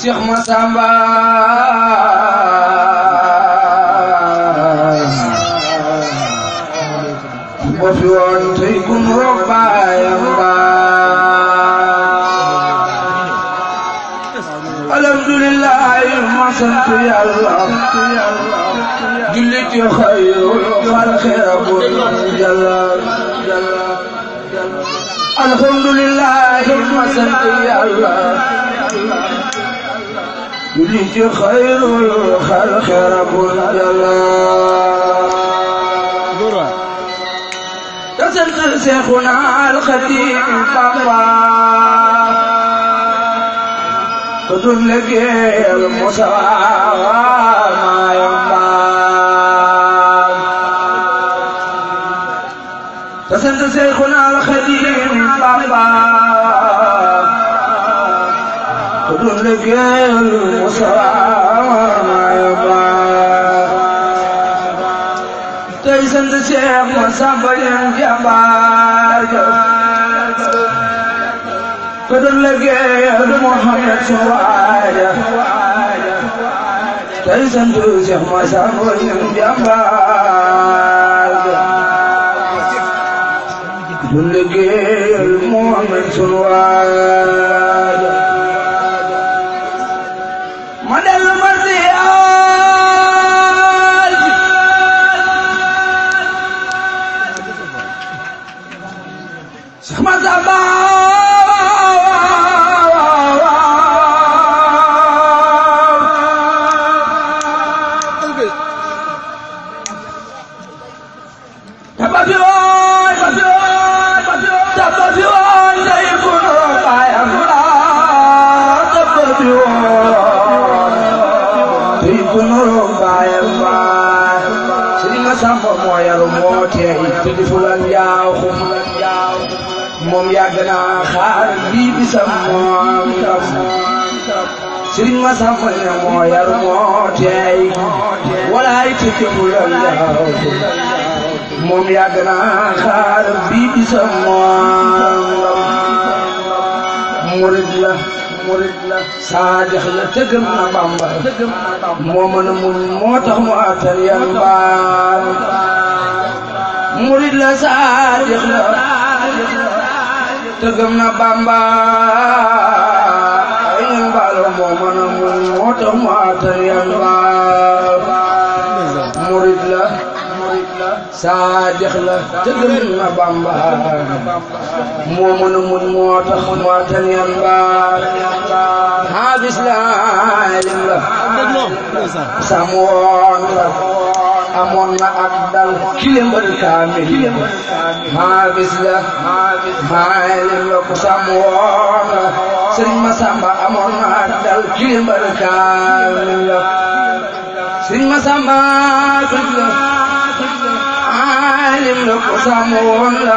Cheikh Massamba bo fi woon tey kun roog baayam ba alhamdulillah ma sant Yàlla julli ci xayrul xalqi rabbul jalla alhamdulillah ma sant Yàlla julli ci xayrul xalqi rabbul jalla te sant Seexuna al Xadiim Bamba ko dun liggéeyal Musaa Mayamba te sant Seexuna al Xadiim Bamba ko dun liggéeyal Musaa Mayamba tey sant Seex Masamba Ñaŋ jàmbaar ja ko doon liggéeyal Muhammad sunu waaja tey sant Seex Masamba Ñaŋ jàmbaar ja ko doon liggéeyal Muhammad sunu waaja ma dellu ma Seex Masamba Masamba moo yaru moo teey te di fulan yaaw moom yàgg naa xaar bii bisam moom Sëriñ Masamba ne moo yaru moo teey walaay te di fulan yaaw moom yàgg naa xaar bii bisam moom murid la saadix la te gëm na Bamba moo mën a muñ moo tax mu attan yan baal murid la saadix la te gëm na Bamba yan baal moo mën a muñ moo tax mu attan yan baal murid la saadix la te gëm na Bamba moo mën a muñ moo tax mu attan yan baal xaafis la alim la samoon la amoon na ak dal kile mbër kaamil xaafis la alim la ku samoon la Sëriñ Masamba amoon na ak dal kile mbër kaamil la Sëriñ Masamba alim la ku samoon la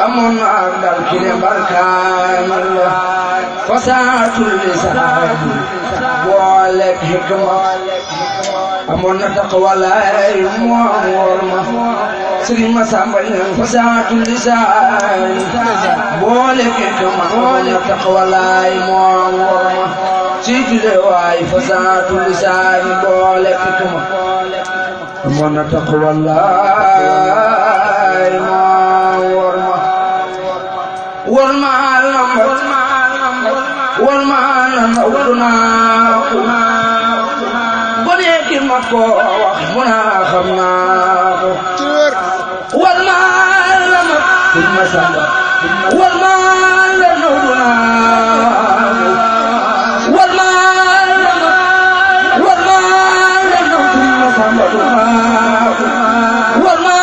amoon na ak dal kile mbër kaamil la fasaatul lisaan booleeg hikma amoon na taqwalaay moom wóor ma Sëriñ Masamba Ñaŋ fasaatul lisaan booleeg hikma amoon na taqwalaay moom wóor ma ci jule waay fasaatul lisaan booleeg hikma amoon na taqwalaay moom wóor ma wóor ma wal ma na wudunaa gone ki ma ko wax mu naa xam naa ko wal ma na Sëriñ Masamba wal ma na wudunaa wal ma na Sëriñ Masamba wal ma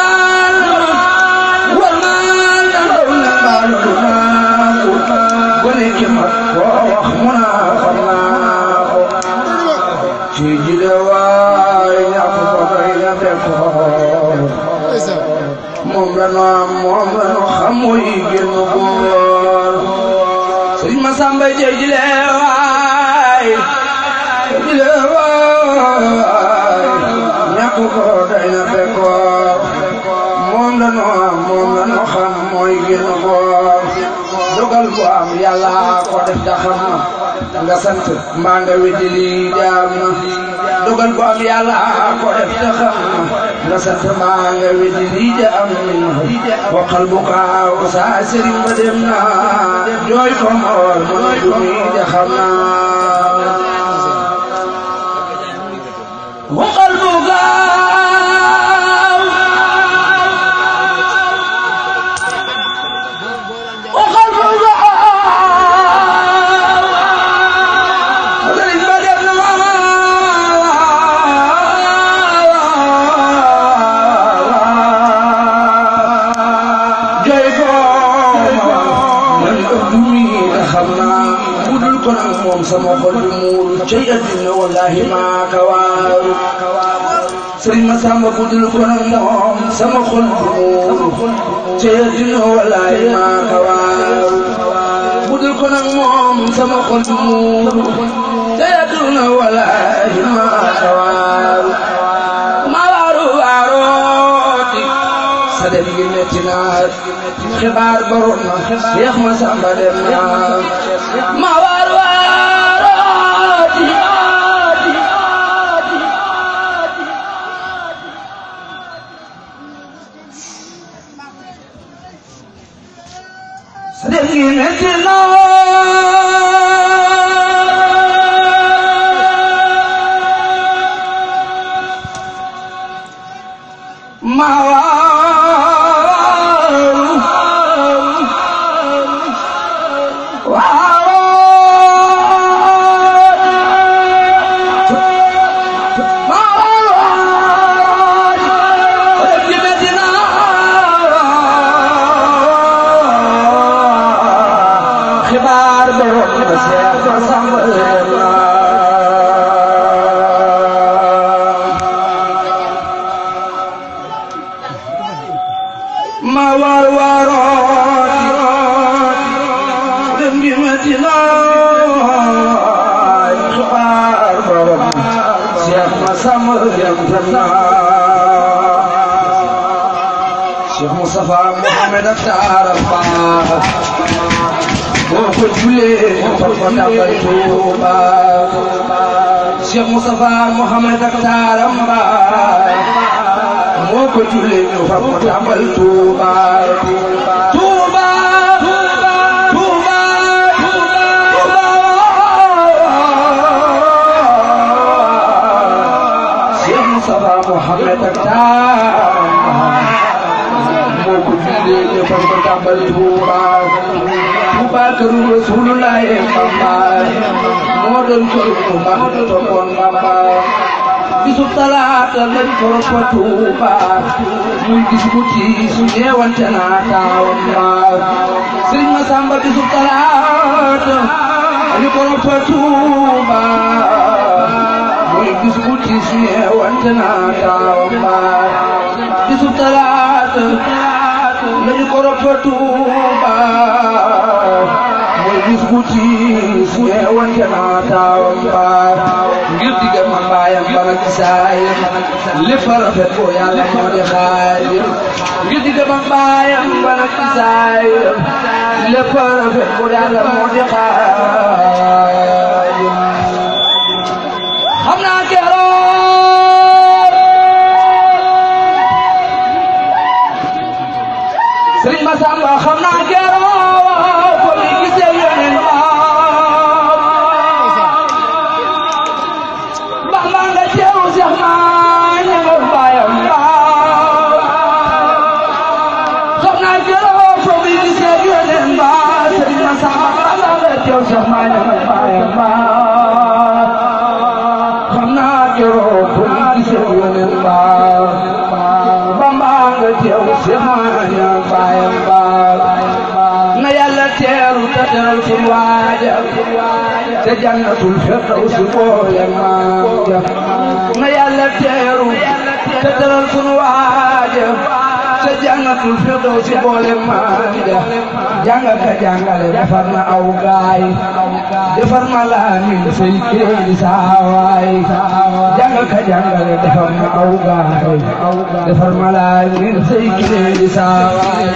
gone ki ma ko wax mu naa xam naa ko ci jile waay ñàkk ko doy na fekkoon moom la nu am moom la nu xam mooy génn góor sëriñ Masamba ci jile waay ñàkk ko doy na fekkoon moom la nu am moom la nu xam mooy génn góor dogal bu am yàlla ko def da xam na nga sant mbaa nga weddi lii jaam na dogal bu am yàlla ko def da xam na nga sant mbaa nga weddi lii jaam na waxal bu kaaw saa sëriñ ba dem na jooy ko mool mën a dumi da xam na waxal bu sama xol bi muuru cay addina wallahi maa ka waaru Sëriñ Masamba budul ko nag moom sama xol bi muuru cay addina wallahi maa ka waaru budul ko nag moom sama xol bi muuru cay addina wallahi maa ka waaru ma waaru waarooti sa dem gi metti naa xibaar baroon na Seex Masamba dem naa ma waaru Cheikh Moustapha Mohamed Akhtar Ba moo ko julee far ko tàmbal Tuuba Cheikh Moustapha Mohamed Akhtar Ba moo ko julee far ko tàmbal Tuuba Tuuba Cheikh Moustapha Mohamed Akhtar moo ko julee far ko tàmbal Tuuba Tuuba këru Rasulullah Bamba moo doon këru Tuuba toppoon Bamba bisu talaata lañ ko fa Tuuba muy gis bu tiis ñeewante naa taawam ma Sëriñ Masamba bisu talaata lañ ko fa Tuuba muy gis bu tiis ñeewante naa taawam ma bisu talaata lañ ko fa Tuuba mooy bis bu tiis ñeewante naa taawam ba ngir digga ma baayam bala gisaay lépp rafet ko yàlla moo di xaay ngir digga ma baayam bala gisaay lépp rafet ko yàlla moo di xaay xam naa keroog Sëriñ Masamba xam naa keroog ko mi gisee yeneen Bamba nga teew Seex maa ñanga baayam xam naa keroog ko mi gisee yeneen Sëriñ Masamba Bamba nga teew Seex maa ñanga baayam xam naa keroog ko mi gisee yeneen Bamba nga teew Seex maa ñanga baayam na Yàlla teeru ta teral sunu waaja te jannatul firdawsi boole maam ja na yàlla teeru te teral sunu waaja te jannatul firdawsi boole maam ja jàng ka jàngale defar na aw gaay defar na laamin say kéeli saawaay jàng ka jàngale defar na aw gaay defar na laamin say kéeli saawaay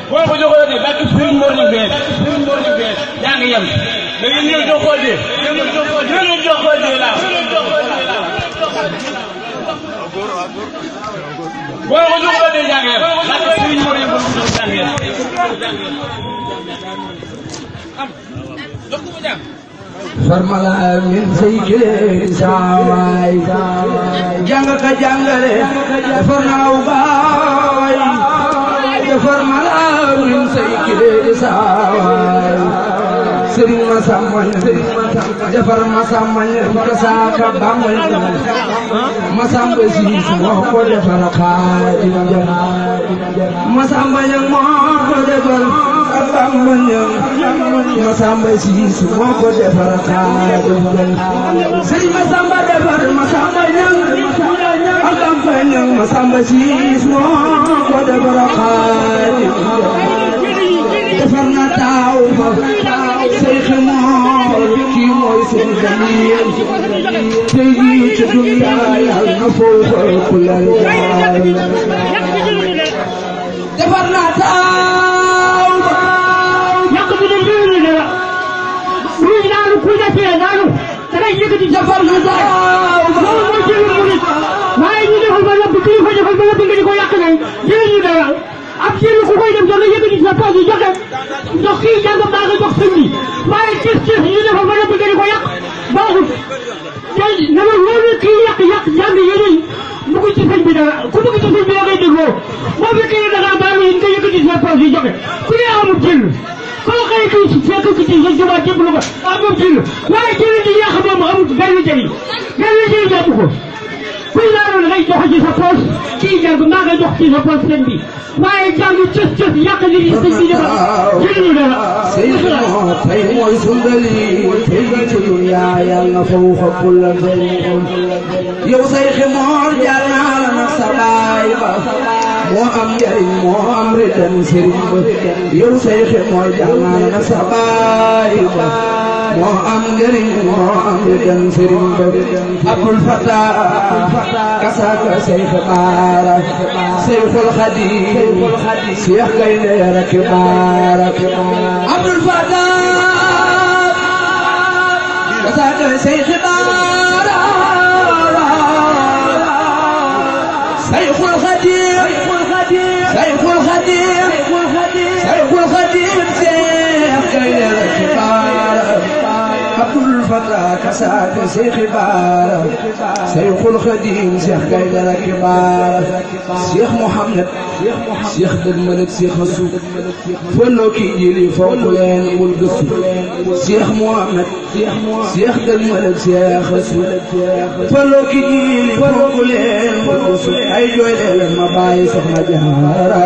boo ko joxoo de bakki Serigne Mor ñu bees yaa ngi yem da ngeen ñëw joxoo de ñëw joxoo de la boo ko joxoo de yaa ngi yem bakki Serigne Mor ñu bees yaa ngi yem jox ko jàng farmala min say kéeli saawaay jàng ka jàngale defar na aw gaay defar malaamin say kéeli saawaay Sëriñ Masamba defar Masamba ka saaka bambal Masamba Siis moo ko defar Xaadim Masamba ñang moo ko defar bambal Masamba Siis moo ko defar Xaadim Sëriñ Masamba defar Masamba ñang bambal Masamba Siis moo ko defar Xaadim defar na taaw ba Seex Moor kii mooy seen jamil tey jii ci dunya yàlla na foofa kulal jaay defar na taaw ba yàq bi de lii la ruuj naanu ku defee naanu dangay yëkkati defar na taaw ba loolu mooy jëlu murit waaye ñu defal ba yóbbu kii ko defal ba yóbbu nga di ko yàq nañ jëluñu dara ab jëlu ku koy dem da nga yëkkati sa poche joxe jox kii jàng baa nga jox sëñ bi waaye cës ñu defal ba yóbbu nga di ko yàq baaxul tey na ma loolu kii yàq jàng yeneen bëgg ci sëñ bi dara ku bëgg ci sëñ bi da ngay dégloo boo fekkee da ngaa baalu nga yëkkati sa poche joxe ku ne amul jël koo xëy kii si fekk ci sa jumaa jébbalu ko amul jël waaye jël di yàq moom amul benn njëriñ jàpp ko kuy laaroon ngay joxe ci sa poche kii jàng maa nga jox ci sa poche sëñ bi waaye jàng cës yàq li di sëñ bi defal jëriñu dara Seex Moor tey mooy sundali tey ci dunya yàlla na fawqa kulla shay yow Seex Moor jaar naa la nag sa baay ba moo am njariñ moo am ridan sëriñ ba yow Seex Moor jaar naa la nag sa baay ba moo am njariñ moo am ridan sëriñ ba Abdul Fatah kasaka Seex Baara Seexul Xadiim Seex Gaynde Rakk Baara Abdul Fatah kasaka Seex Baara Seexul Xadiim Seexul Xadiim Seexul Xadiim Seex Gaynde Rakk Baara Abdul Fatah kasaka Seex Baara Seexul Xadiim Seex Gaynde Rakk Baara Seex Muhammad Seex dëgmal ak Seex Asuuf fëloo kii jili fonk leen bul gëstu Seex Muhammad Seex dëgmal ak Seex Asuuf fëloo kii jili fonk leen bul gëstu ay jooy leen ma bàyyi Soxna Jaara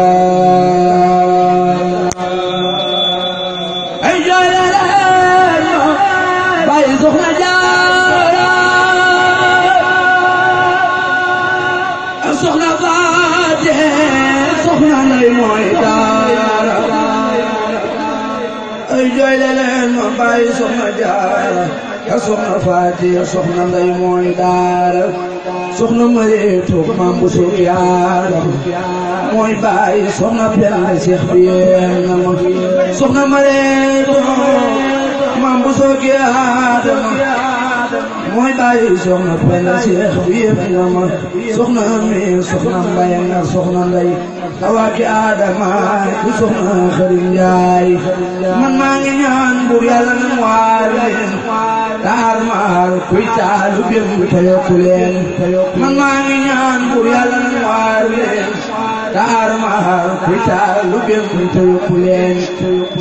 ay jooy leen ma bàyyi Soxna Jaara Soxna Faate Soxna Ndey mooy daara ay jooy leen ma bàyyi Soxna Jaara Soxna Faate Soxna Ndey mooy daara Soxna Mareetu Maam Buso Yaara mooy bàyyi Soxna Penda Seex bi na ma Soxna Mareetu Maam Buso Yaara mooy bàyyi Soxna Penda Seex bi na ma Soxna Ami Soxna Mbay nga Soxna Ndey awaaki Adama ku Soxna Xari Njaay man maa ngi ñaan buur Yàlla na mu waar leen taar maar kuy taalu bém te yokku leen man maa ngi ñaan buur Yàlla na mu waar leen taar maar kuy taalu bém te yokku leen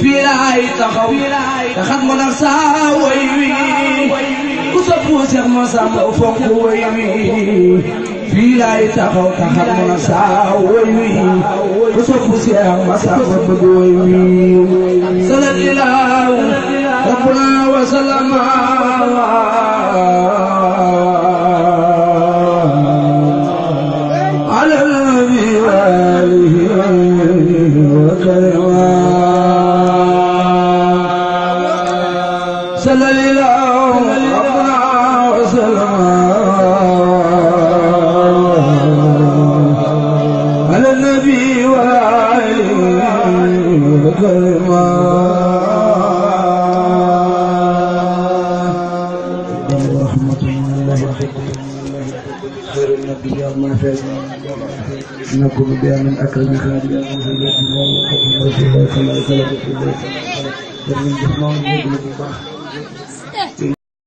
fii laay taxaw te xat mo nag saa way wi ku soppu Seex Masamba fonk way wi fii laay taxaw taxaw mën a saa woy wi ku sopp Seex Masamba bëgg woy wi sallallahu rabbuna wa sallama ala nabi wa alihi wa karama sallallahu rabbuna wa sallama ala nabi wa alihi wa karama نكون بها من أكرم خادم رسول الله صلى الله عليه وسلم